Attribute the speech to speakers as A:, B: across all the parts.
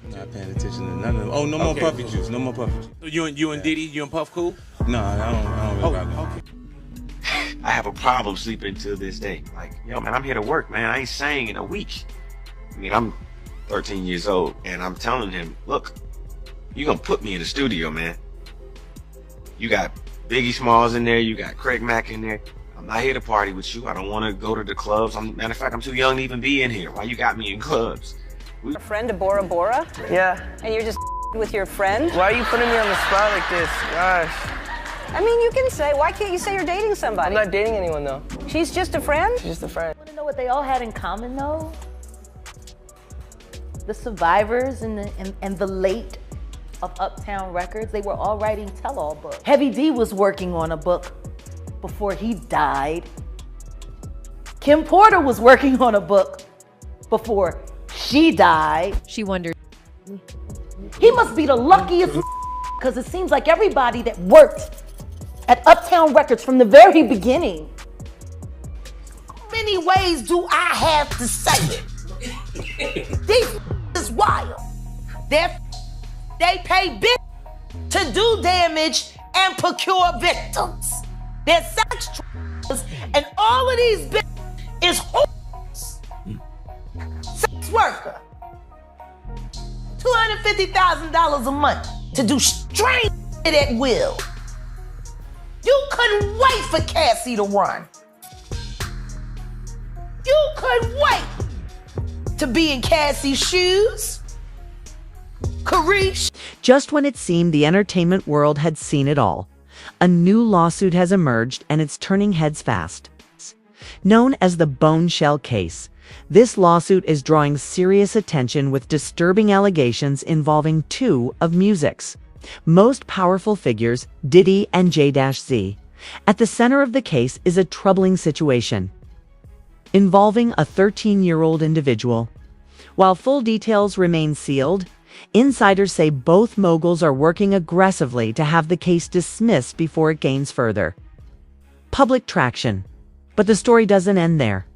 A: Not paying attention to none of them. Oh, no more puffy juice. No more puffy juice.
B: You and Diddy, you and Puff cool?
A: No, I don't really got
B: Okay.
C: I have a problem sleeping to this day. Like, yo, man, I'm here to work, man. I ain't sang in a week. I mean, I'm 13 years old, and I'm telling him, look, you gonna put me in the studio, man. You got Biggie Smalls in there, you got Craig Mack in there. I'm not here to party with you. I don't want to go to the clubs. Matter of fact, I'm too young to even be in here. Why you got me in clubs?
D: A friend of Bora Bora?
E: Yeah.
D: And you're just with your friend?
E: Why are you putting me on the spot like this? Gosh.
D: I mean, you can say, why can't you say you're dating somebody?
E: I'm not dating anyone, though.
D: She's just a friend?
E: She's just a friend.
F: Want to know what they all had in common, though? The survivors and the late of Uptown Records, they were all writing tell-all books. Heavy D was working on a book before he died. Kim Porter was working on a book before she died.
G: She wondered.
F: He must be the luckiest because it seems like everybody that worked at Uptown Records from the very beginning. How many ways do I have to say it? These is wild. They pay big to do damage and procure victims. They're sex traffickers, and all of these bitches is whores. Sex worker. $250,000 a month to do strange shit at will. You couldn't wait for Cassie to run. You couldn't wait to be in Cassie's shoes. Karish.
H: Just when it seemed the entertainment world had seen it all, a new lawsuit has emerged and it's turning heads fast. Known as the bombshell case, this lawsuit is drawing serious attention with disturbing allegations involving two of music's most powerful figures, Diddy and J-Z. At the center of the case is a troubling situation involving a 13-year-old individual. While full details remain sealed, insiders say both moguls are working aggressively to have the case dismissed before it gains further public traction. But the story doesn't end there.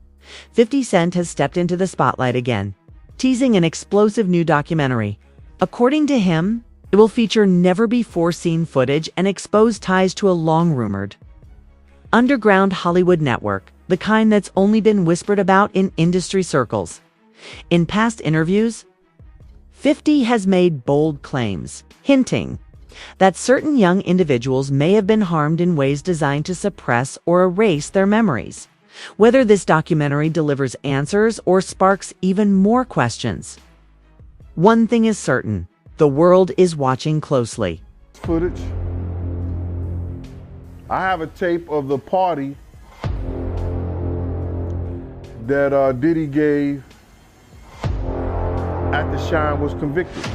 H: 50 Cent has stepped into the spotlight again, teasing an explosive new documentary. According to him, it will feature never-before-seen footage and expose ties to a long-rumored underground Hollywood network, the kind that's only been whispered about in industry circles. In past interviews, 50 has made bold claims, hinting that certain young individuals may have been harmed in ways designed to suppress or erase their memories. Whether this documentary delivers answers or sparks even more questions, one thing is certain: the world is watching closely.
I: Footage. I have a tape of the party that Diddy gave after Shine was convicted.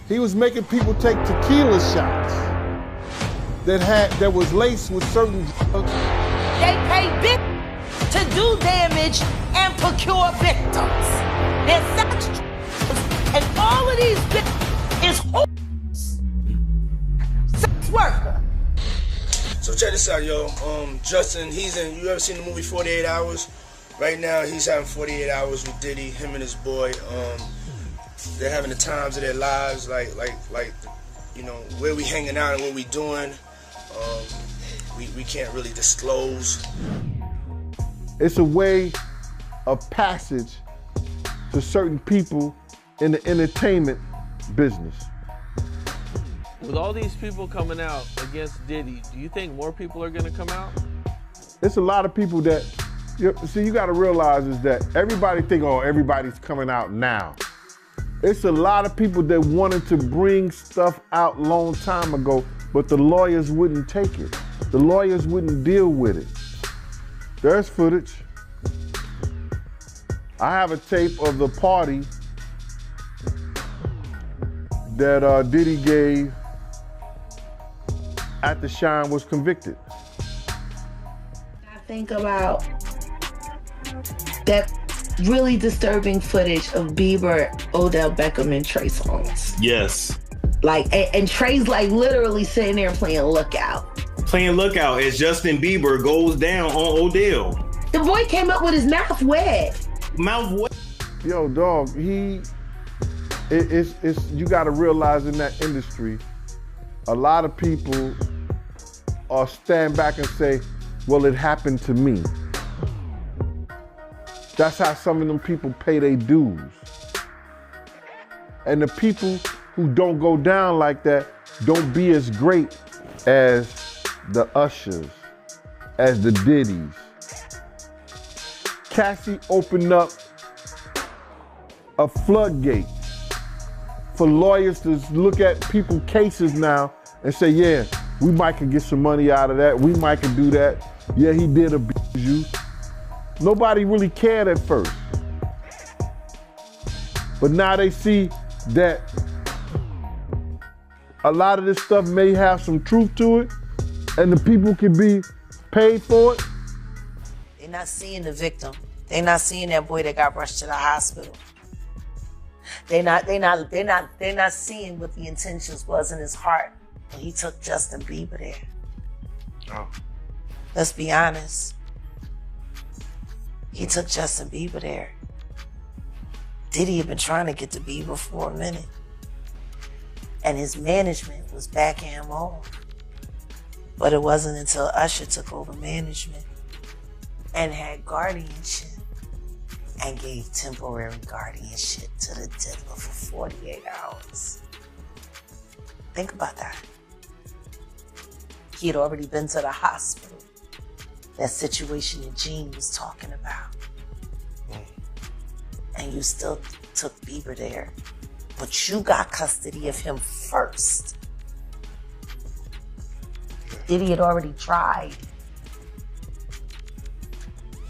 I: He was making people take tequila shots that was laced with certain drugs.
F: They pay big to do damage and procure victims. They're sex traffickers, and all of these bitches is whores. Sex worker.
J: So check this out, yo. Justin, you ever seen the movie 48 Hours? Right now, he's having 48 hours with Diddy, him and his boy. They're having the times of their lives, like, you know, where we hanging out and what we doing. We can't really disclose.
I: It's a way of passage to certain people in the entertainment business.
K: With all these people coming out against Diddy, do you think more people are gonna come out?
I: It's a lot of people that, you gotta realize is that everybody think, oh, everybody's coming out now. It's a lot of people that wanted to bring stuff out long time ago, but the lawyers wouldn't take it. The lawyers wouldn't deal with it. There's footage. I have a tape of the party that Diddy gave after Shine was convicted.
L: I think about that really disturbing footage of Bieber, Odell Beckham, and Trey Songz.
M: Yes.
L: Like, and Trey's like literally sitting there playing Lookout.
M: Playing Lookout as Justin Bieber goes down on Odell.
L: The boy came up with his mouth wet.
M: Mouth wet?
I: Yo, dog, you got to realize in that industry, a lot of people are stand back and say, well, it happened to me. That's how some of them people pay their dues. And the people who don't go down like that don't be as great as the Ushers, as the Diddys. Cassie opened up a floodgate for lawyers to look at people's cases now and say, yeah, we might could get some money out of that. We might could do that. Yeah, he did abuse you. Nobody really cared at first. But now they see that a lot of this stuff may have some truth to it and the people can be paid for it.
B: They're not seeing the victim. They're not seeing that boy that got rushed to the hospital. They're not seeing what the intentions was in his heart when he took Justin Bieber there.
C: Oh.
B: Let's be honest. He took Justin Bieber there. Diddy had been trying to get to Bieber for a minute. And his management was backing him off. But it wasn't until Usher took over management and had guardianship and gave temporary guardianship to the diddler for 48 hours. Think about that. He had already been to the hospital. That situation that Gene was talking about. And you still took Bieber there. But you got custody of him first. Diddy had already tried.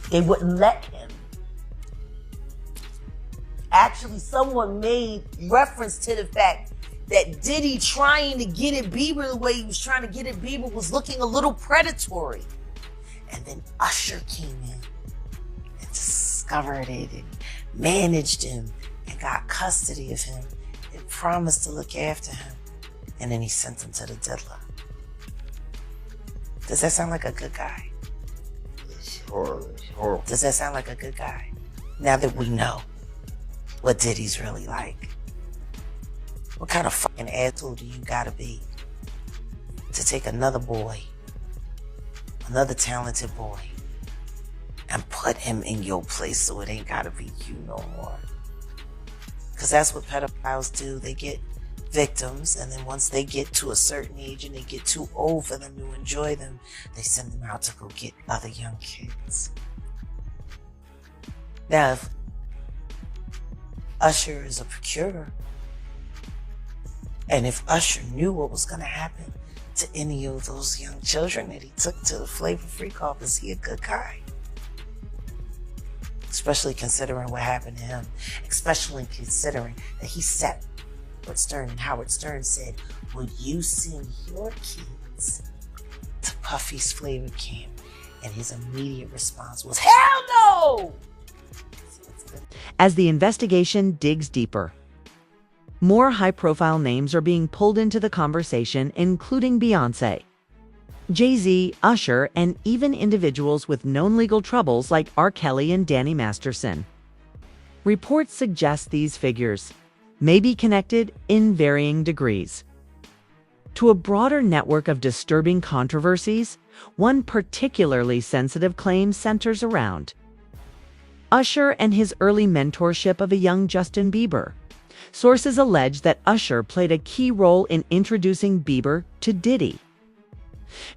B: They wouldn't let him. Actually, someone made reference to the fact that Diddy trying to get at Bieber the way he was trying to get at Bieber was looking a little predatory. And then Usher came in and discovered it and managed him and got custody of him and promised to look after him. And then he sent him to the diddler. Does that sound like a good guy?
C: It's horrible. It's horrible.
B: Does that sound like a good guy? Now that we know what Diddy's really like. What kind of fucking asshole do you gotta be to take another boy, another talented boy, and put him in your place so it ain't gotta be you no more? Because that's what pedophiles do. They get victims, and then once they get to a certain age and they get too old for them to enjoy them, they send them out to go get other young kids. Now, if Usher is a procurer, and if Usher knew what was going to happen to any of those young children that he took to the Flavor Freak off, is he a good guy? Especially considering what happened to him. Especially considering that he sat Howard Stern, and Howard Stern said, would you send your kids to Puffy's Flavor Camp? And his immediate response was, hell no!
H: As the investigation digs deeper, more high-profile names are being pulled into the conversation, including Beyoncé, Jay-Z, Usher, and even individuals with known legal troubles like R. Kelly and Danny Masterson. Reports suggest these figures may be connected in varying degrees to a broader network of disturbing controversies. One particularly sensitive claim centers around Usher and his early mentorship of a young Justin Bieber. Sources allege that Usher played a key role in introducing Bieber to Diddy.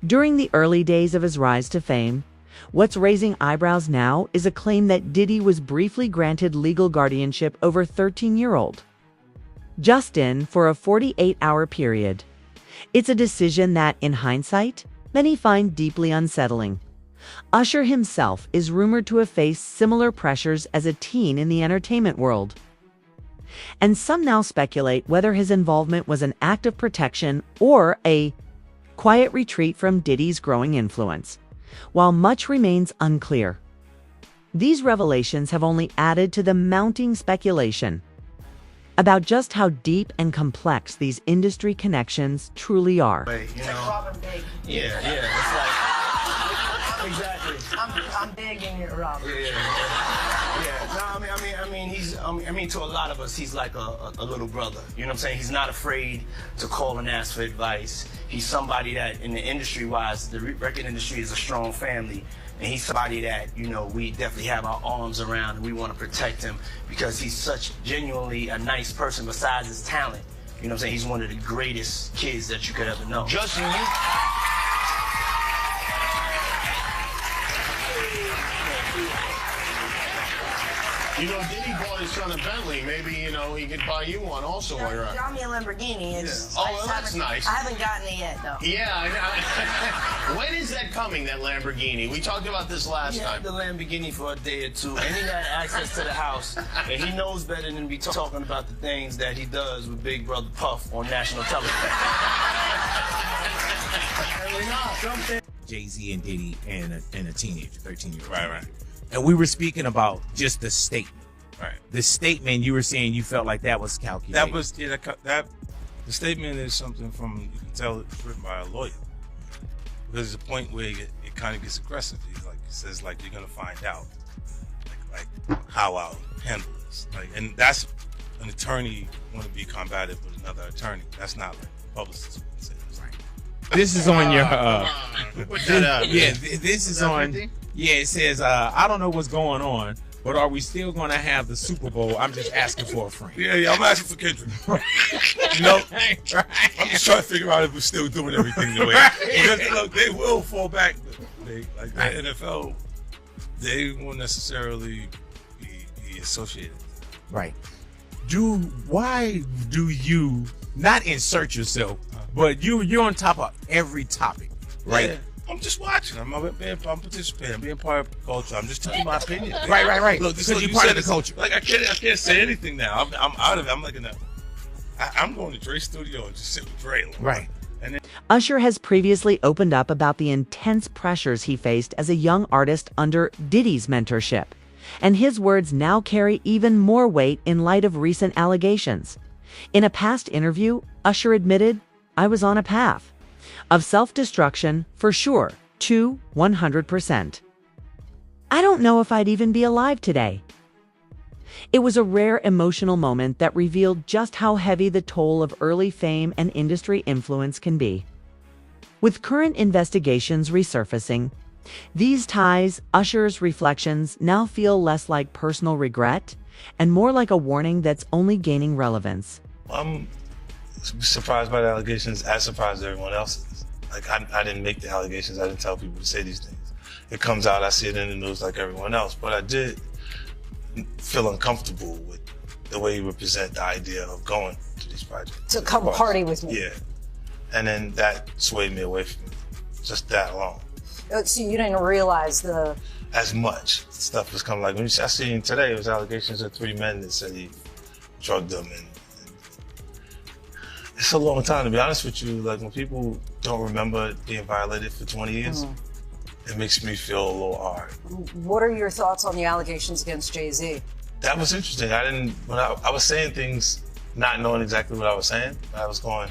H: During the early days of his rise to fame, what's raising eyebrows now is a claim that Diddy was briefly granted legal guardianship over 13-year-old Justin for a 48-hour period. It's a decision that, in hindsight, many find deeply unsettling. Usher himself is rumored to have faced similar pressures as a teen in the entertainment world. And some now speculate whether his involvement was an act of protection or a quiet retreat from Diddy's growing influence. While much remains unclear, these revelations have only added to the mounting speculation about just how deep and complex these industry connections truly are.
J: You know? Yeah, it's like exactly.
B: I'm digging it, Robert.
J: Yeah. No, I mean, he's I mean, to a lot of us, he's like a little brother. You know what I'm saying? He's not afraid to call and ask for advice. He's somebody that, in the industry-wise, the record industry is a strong family. And he's somebody that, you know, we definitely have our arms around and we want to protect him because he's such genuinely a nice person besides his talent. You know what I'm saying? He's one of the greatest kids that you could ever know.
G: Justin, you know, Diddy bought his son a Bentley. Maybe, you know, he could buy you one also while you're out.
B: Got me a Lamborghini.
G: Yeah. Oh, well, that's nice.
B: I haven't gotten it yet, though.
G: Yeah, I know. When is that coming, that Lamborghini? We talked about this last time.
J: He had the Lamborghini for a day or two, and he got access to the house, and he knows better than to be talking about the things that he does with Big Brother Puff on national television.
N: Jay-Z and Diddy and a teenager, 13-year-old. Right. And we were speaking about just the statement. Right. The statement you were saying you felt like that was calculated.
A: That was, yeah, that the statement is something from, you can tell it's written by a lawyer. There's a point where it kind of gets aggressive. He says, like, you're going to find out, like how I'll handle this. Like, and that's an attorney want to be combative with another attorney. That's not like a publicist would say. Right.
N: This is on your,
A: this is on.
N: Yeah, it says, I don't know what's going on, but are we still going to have the Super Bowl? I'm just asking for a friend.
A: Yeah, I'm asking for Kendrick. You know, I'm just trying to figure out if we're still doing everything the way. Because, look, they will fall back. Like the NFL, they won't necessarily be associated.
N: Right. Why do you not insert yourself, but you're on top of every topic, right?
A: Yeah. I'm just watching. I'm participating. I'm being part of the culture. I'm just telling my opinion.
N: Right.
A: Look,
N: because you're part of the culture.
A: Like I can't say anything now. I'm out of it. I'm like I'm going to Dre's studio and just sit with Dre.
N: Right.
A: And then
H: Usher has previously opened up about the intense pressures he faced as a young artist under Diddy's mentorship. And his words now carry even more weight in light of recent allegations. In a past interview, Usher admitted, "I was on a path of self-destruction, for sure, to 100%. I don't know if I'd even be alive today." It was a rare emotional moment that revealed just how heavy the toll of early fame and industry influence can be. With current investigations resurfacing, these ties, Usher's reflections now feel less like personal regret and more like a warning that's only gaining relevance.
A: I'm surprised by the allegations, as surprised as everyone else is. Like, I didn't make the allegations. I didn't tell people to say these things. It comes out, I see it in the news like everyone else. But I did feel uncomfortable with the way you represent the idea of going to these projects.
O: To come party with me.
A: Yeah. And then that swayed me away from it. Just that alone.
O: So you didn't realize the...
A: As much stuff was coming. Like, when I seen today, it was allegations of 3 men that said he drugged them. And it's a long time, to be honest with you. Like, when people don't remember being violated for 20 years, it makes me feel a little hard.
O: What are your thoughts on the allegations against Jay-Z?
A: That was interesting. When I was saying things, not knowing exactly what I was saying. I was going,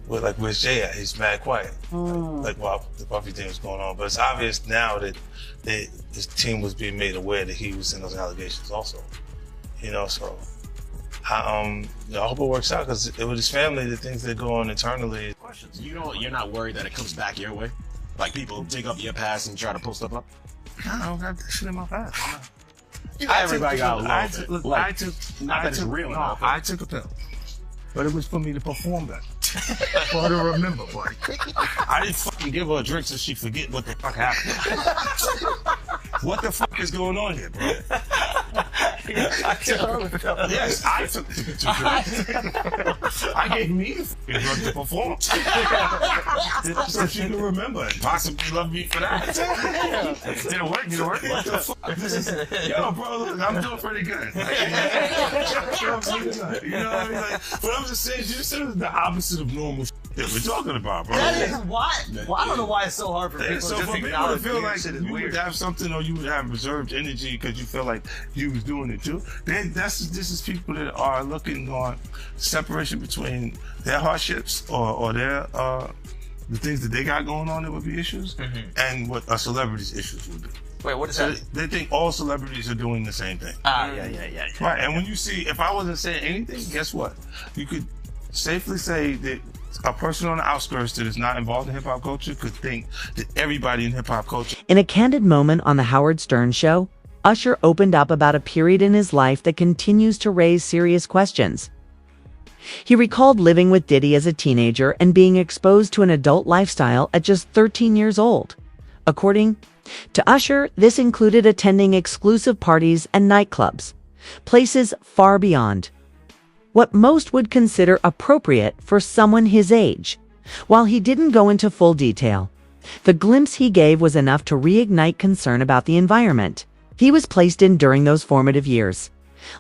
A: where's Jay at? He's mad quiet. Like, while the Puffy thing was going on. But it's obvious now that his team was being made aware that he was in those allegations also. You know, so I hope it works out, because with his family, the things that go on internally.
P: Questions. You're not worried that it comes back your way? Like, people dig up your past and try to pull stuff up?
A: I don't have that shit in my past.
P: Everybody got a little bit.
A: I took a pill. But it was for me to perform that. For her to remember, buddy. I didn't fucking give her a drink so she forget what the fuck happened. What the fuck is going on here, bro? Yes, I took the drink. I gave me the fucking drug to perform. So she can remember and possibly love me for that. Did it work? What the fuck? Yo, bro, look, I'm doing pretty good. You know what I mean? Like, but I'm just saying, you said it's the opposite of normal shit that we're talking about, bro.
P: That is why. Well, I don't know why it's so hard for people
A: so
P: to
A: for people to feel like you would have something, or you would have reserved energy because you feel like you was doing it too. Then this is people that are looking on separation between their hardships or their the things that they got going on that would be issues, and what a celebrity's issues would be.
P: Wait, what is
A: So
P: that?
A: they think all celebrities are doing the same thing.
P: Yeah.
A: Right, and when you see, if I wasn't saying anything, guess what? You could safely say that a person on the outskirts that is not involved in hip-hop culture could think that everybody in hip-hop culture.
H: In a candid moment on The Howard Stern Show, Usher opened up about a period in his life that continues to raise serious questions. He recalled living with Diddy as a teenager and being exposed to an adult lifestyle at just 13 years old. According to Usher, this included attending exclusive parties and nightclubs, places far beyond what most would consider appropriate for someone his age. While he didn't go into full detail, the glimpse he gave was enough to reignite concern about the environment he was placed in during those formative years.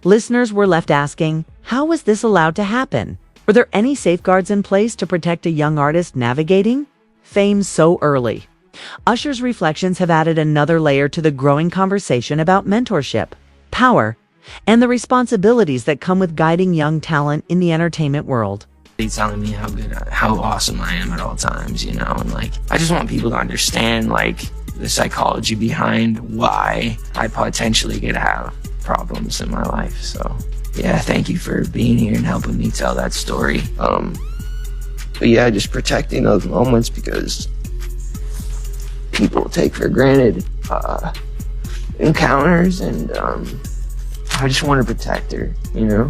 H: Listeners were left asking, how was this allowed to happen? Were there any safeguards in place to protect a young artist navigating fame so early? Usher's reflections have added another layer to the growing conversation about mentorship, power, and the responsibilities that come with guiding young talent in the entertainment world.
Q: He's telling me how awesome I am at all times, you know, and like, I just want people to understand like the psychology behind why I potentially could have problems in my life. So yeah, thank you for being here and helping me tell that story. But yeah, just protecting those moments because people take for granted encounters, and I just want to protect her, you know?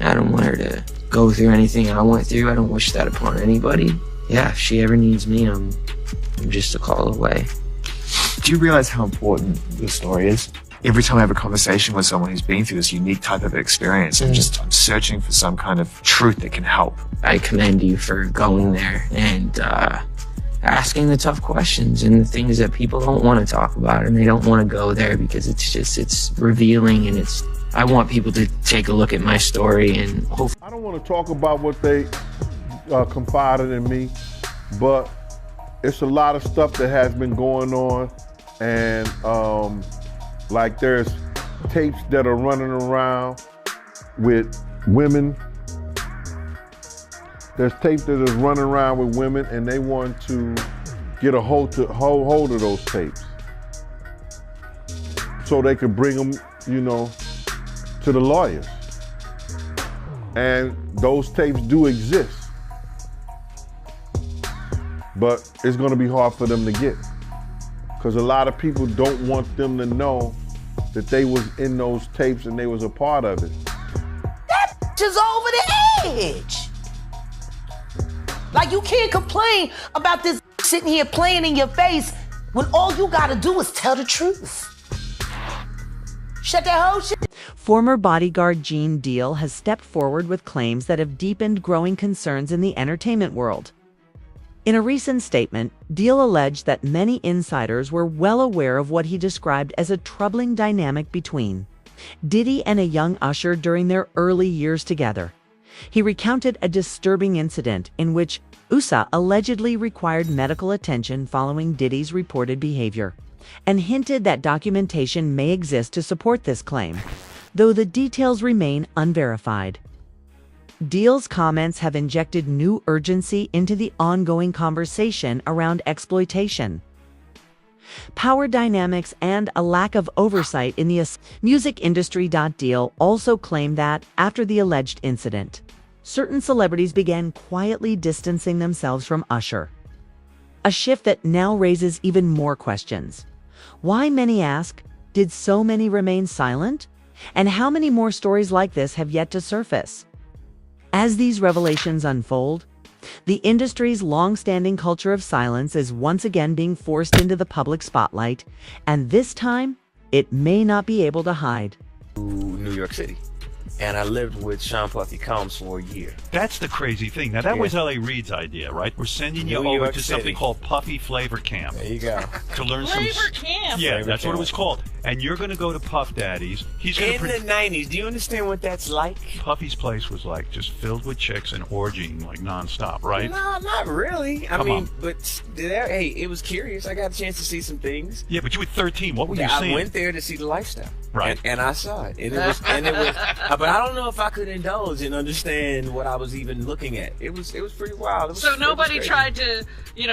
Q: I don't want her to go through anything I went through. I don't wish that upon anybody. Yeah, if she ever needs me, I'm just a call away.
R: Do you realize how important this story is? Every time I have a conversation with someone who's been through this unique type of experience, I'm searching for some kind of truth that can help.
Q: I commend you for going there and asking the tough questions and the things that people don't want to talk about, and they don't want to go there because it's revealing, and I want people to take a look at my story and hopefully.
I: I don't want to talk about what they confided in me, but it's a lot of stuff that has been going on, and like there's tapes that are running around with women. There's tapes that is running around with women, and they want to get a hold of those tapes so they could bring them, you know, to the lawyers. And those tapes do exist, but it's going to be hard for them to get because a lot of people don't want them to know that they was in those tapes and they was a part of it.
B: That is over the edge. Like, you can't complain about this sitting here playing in your face when all you gotta do is tell the truth. Shut that whole shit.
H: Former bodyguard Gene Deal has stepped forward with claims that have deepened growing concerns in the entertainment world. In a recent statement, Deal alleged that many insiders were well aware of what he described as a troubling dynamic between Diddy and a young Usher during their early years together. He recounted a disturbing incident in which Usher allegedly required medical attention following Diddy's reported behavior, and hinted that documentation may exist to support this claim, though the details remain unverified. Deal's comments have injected new urgency into the ongoing conversation around exploitation, power dynamics, and a lack of oversight in the music industry. Deal also claimed that, after the alleged incident, certain celebrities began quietly distancing themselves from Usher, a shift that now raises even more questions. Why, many ask, did so many remain silent? And how many more stories like this have yet to surface? As these revelations unfold, the industry's long-standing culture of silence is once again being forced into the public spotlight, and this time, it may not be able to hide.
S: New York City. And I lived with Sean Puffy Combs for a year.
T: That's the crazy thing. Now, that was L.A. Reid's idea, right? We're sending you over to something called Puffy Flavor Camp.
S: There you go.
T: To learn
U: Flavor Camp?
T: Yeah,
S: Flavor
T: that's
S: Camp.
T: what it was called. and you're going to go to Puff Daddy's. He's going
C: In the 90s, do you understand what that's like?
T: Puffy's place was like just filled with chicks and orgying like nonstop, right?
C: No, not really. I
T: Come
C: mean,
T: on.
C: but hey, it was curious. I got a chance to see some things.
T: Yeah, but you were 13. What were you
C: I
T: seeing?
C: went there to see the lifestyle.
T: Right.
C: And I saw it. And it was, but I don't know if I could indulge and understand what I was even looking at. It was pretty wild. It was,
U: So nobody
C: it was
U: tried to,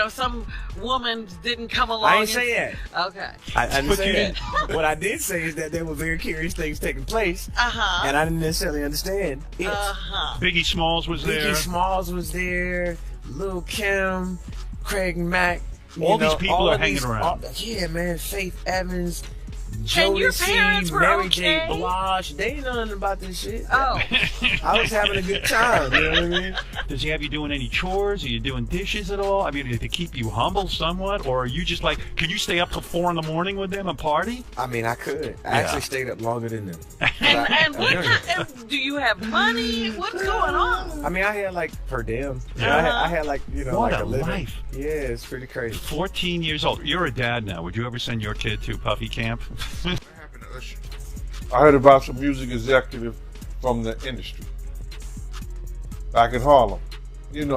U: some woman didn't come along.
C: I ain't say that.
U: Okay.
C: I didn't say that. What I did say is that there were very curious things taking place.
U: Uh-huh.
C: And I didn't necessarily understand it.
U: Uh-huh.
T: Biggie Smalls was there.
C: Biggie Smalls was there. Lil' Kim, Craig Mack.
T: All these people are hanging around.
C: Yeah, man. Faith Evans.
U: And your
C: Jodeci,
U: parents were
C: Mary
U: okay?
C: J. Blige, they ain't know nothing about this shit.
U: Oh.
C: I was having a good time, you know what I mean?
T: Does he have you doing any chores? Are you doing dishes at all? I mean, to keep you humble somewhat? Or are you just like, can you stay up till 4 a.m. with them and party?
C: I mean, I could. I actually stayed up longer than them.
U: And do you have money? What's going on?
C: I mean, I had like per diem.
U: Uh-huh.
C: I had like,
T: What
C: like
T: a
C: living.
T: life.
C: Yeah, it's pretty crazy.
T: 14 years old. You're a dad now. Would you ever send your kid to Puffy camp?
I: I heard about some music executive from the industry back in Harlem.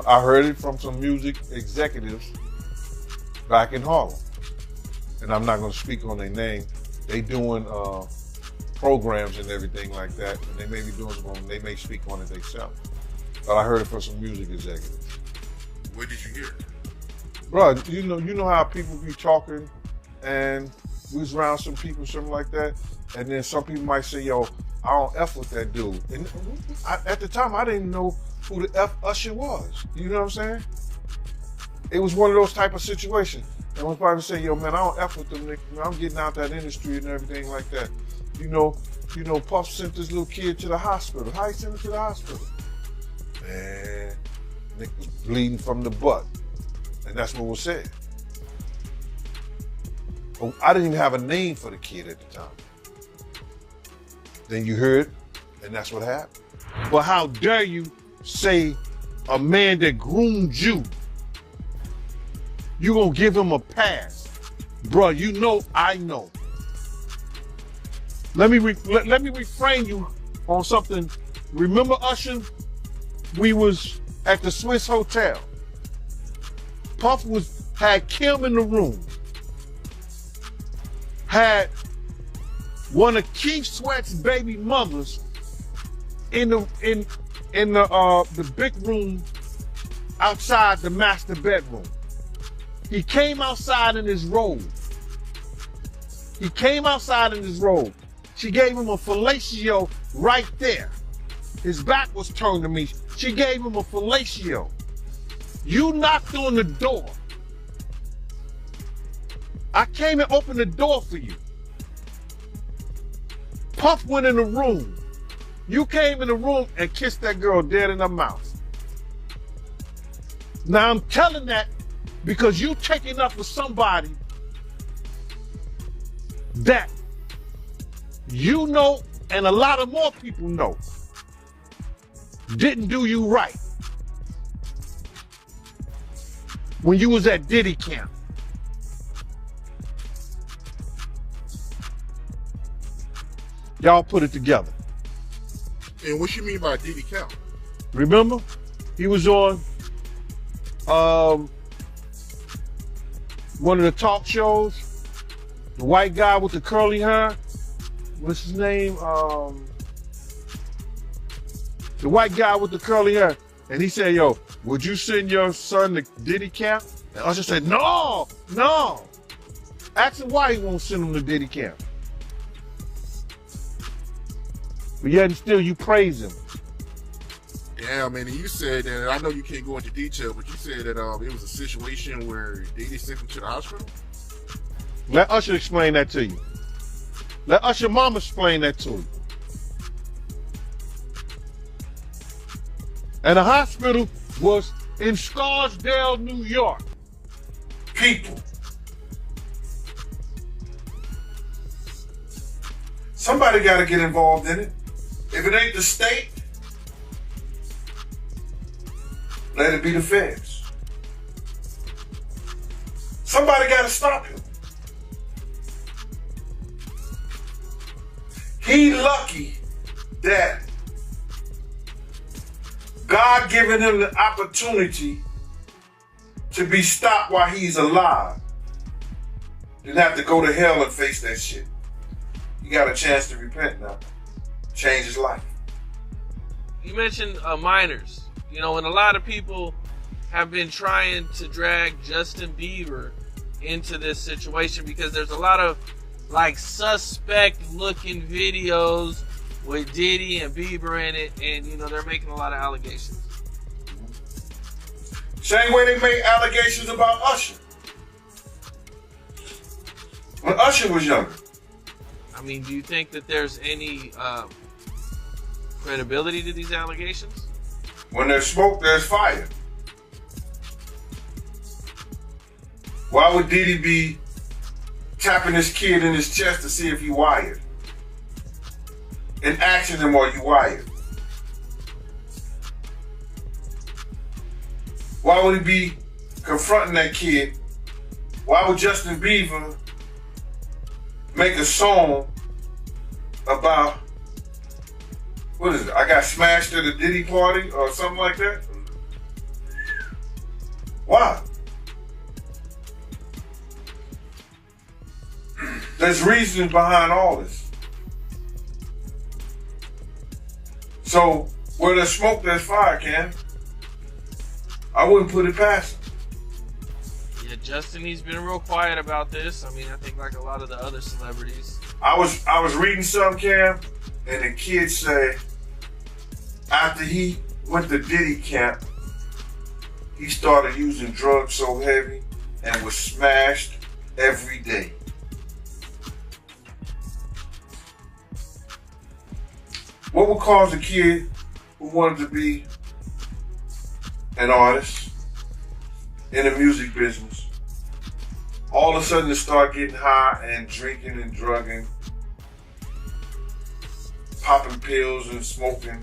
I: I heard it from some music executives back in Harlem. And I'm not going to speak on their name. They doing programs and everything like that. And they may be doing something. They may speak on it themselves. But I heard it from some music executives.
V: Where did you hear it?
I: Bro, you know how people be talking and we was around some people, something like that. And then some people might say, yo, I don't F with that dude. And at the time, I didn't know who the F Usher was. You know what I'm saying? It was one of those type of situations. And one probably say, yo, man, I don't F with them niggas. I'm getting out that industry and everything like that. Puff sent this little kid to the hospital. How he sent him to the hospital? Man, nigga was bleeding from the butt. And that's what was said. But I didn't even have a name for the kid at the time. Then you heard, and that's what happened. But how dare you say a man that groomed you, you gonna give him a pass? Bruh, I know. Let me refrain you on something. Remember Usher? We was at the Swiss Hotel. Puff had Kim in the room. Had one of Keith Sweat's baby mothers in the big room outside the master bedroom. He came outside in his robe. She gave him a fellatio right there. His back was turned to me. She gave him a fellatio. You knocked on the door. I came and opened the door for you. Puff went in the room. You came in the room and kissed that girl dead in her mouth. Now I'm telling that because you taking up for somebody that you know and a lot of more people know didn't do you right when you was at Diddy camp. Y'all put it together.
V: And what you mean by Diddy count?
I: Remember? He was on one of the talk shows. The white guy with the curly hair. What's his name? The white guy with the curly hair. And he said, yo, would you send your son to Diddy camp? And Usher said, no. Ask him why he won't send him to Diddy camp. But yet and still you praise him.
V: Yeah, man, and you said that, I know you can't go into detail, but you said that it was a situation where Diddy sent him to the hospital?
I: Let Usher explain that to you. Let Usher mama explain that to you. And the hospital was in Scarsdale, New York. People. Somebody got to get involved in it. If it ain't the state, let it be the feds. Somebody got to stop him. He lucky that God given him the opportunity to be stopped while he's alive. Didn't have to go to hell and face that shit. He got a chance to repent now. Change his life.
K: You mentioned minors, you know, and a lot of people have been trying to drag Justin Bieber into this situation because there's a lot of like suspect looking videos with Diddy and Bieber in it, and you know they're making a lot of allegations.
I: Same way they made allegations about Usher. When Usher was younger.
K: I mean, do you think that there's any credibility to these allegations?
I: When there's smoke, there's fire. Why would Diddy be tapping his kid in his chest to see if he wired? And asking him, are you wired? Why would he be confronting that kid? Why would Justin Bieber make a song about, what is it? I got smashed at a Diddy party or something like that? Why? There's reasons behind all this. So, where there's smoke, there's fire, Cam. I wouldn't put it past him.
K: Yeah, Justin, he's been real quiet about this. I mean, I think like a lot of the other celebrities.
I: I was reading some, Cam, and the kid said after he went to Diddy camp, he started using drugs so heavy and was smashed every day. What would cause a kid who wanted to be an artist in the music business all of a sudden to start getting high and drinking and drugging, popping pills and smoking?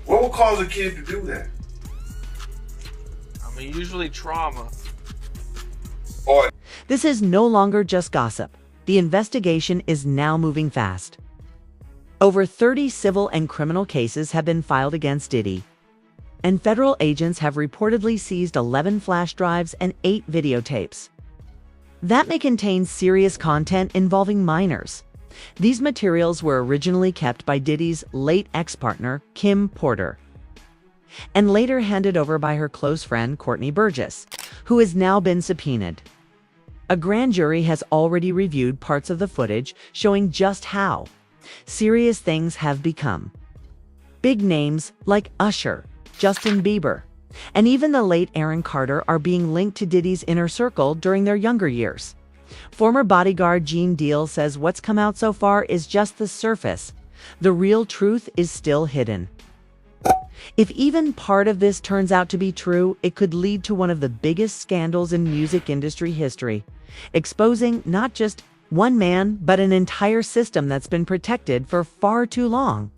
I: What would cause a kid to do that?
K: I mean, usually trauma.
H: This is no longer just gossip. The investigation is now moving fast. Over 30 civil and criminal cases have been filed against Diddy, and federal agents have reportedly seized 11 flash drives and 8 videotapes. That may contain serious content involving minors. These materials were originally kept by Diddy's late ex-partner, Kim Porter, and later handed over by her close friend, Courtney Burgess, who has now been subpoenaed. A grand jury has already reviewed parts of the footage showing just how serious things have become. Big names like Usher, Justin Bieber, and even the late Aaron Carter are being linked to Diddy's inner circle during their younger years. Former bodyguard Gene Deal says what's come out so far is just the surface. The real truth is still hidden. If even part of this turns out to be true, it could lead to one of the biggest scandals in music industry history, exposing not just one man, but an entire system that's been protected for far too long.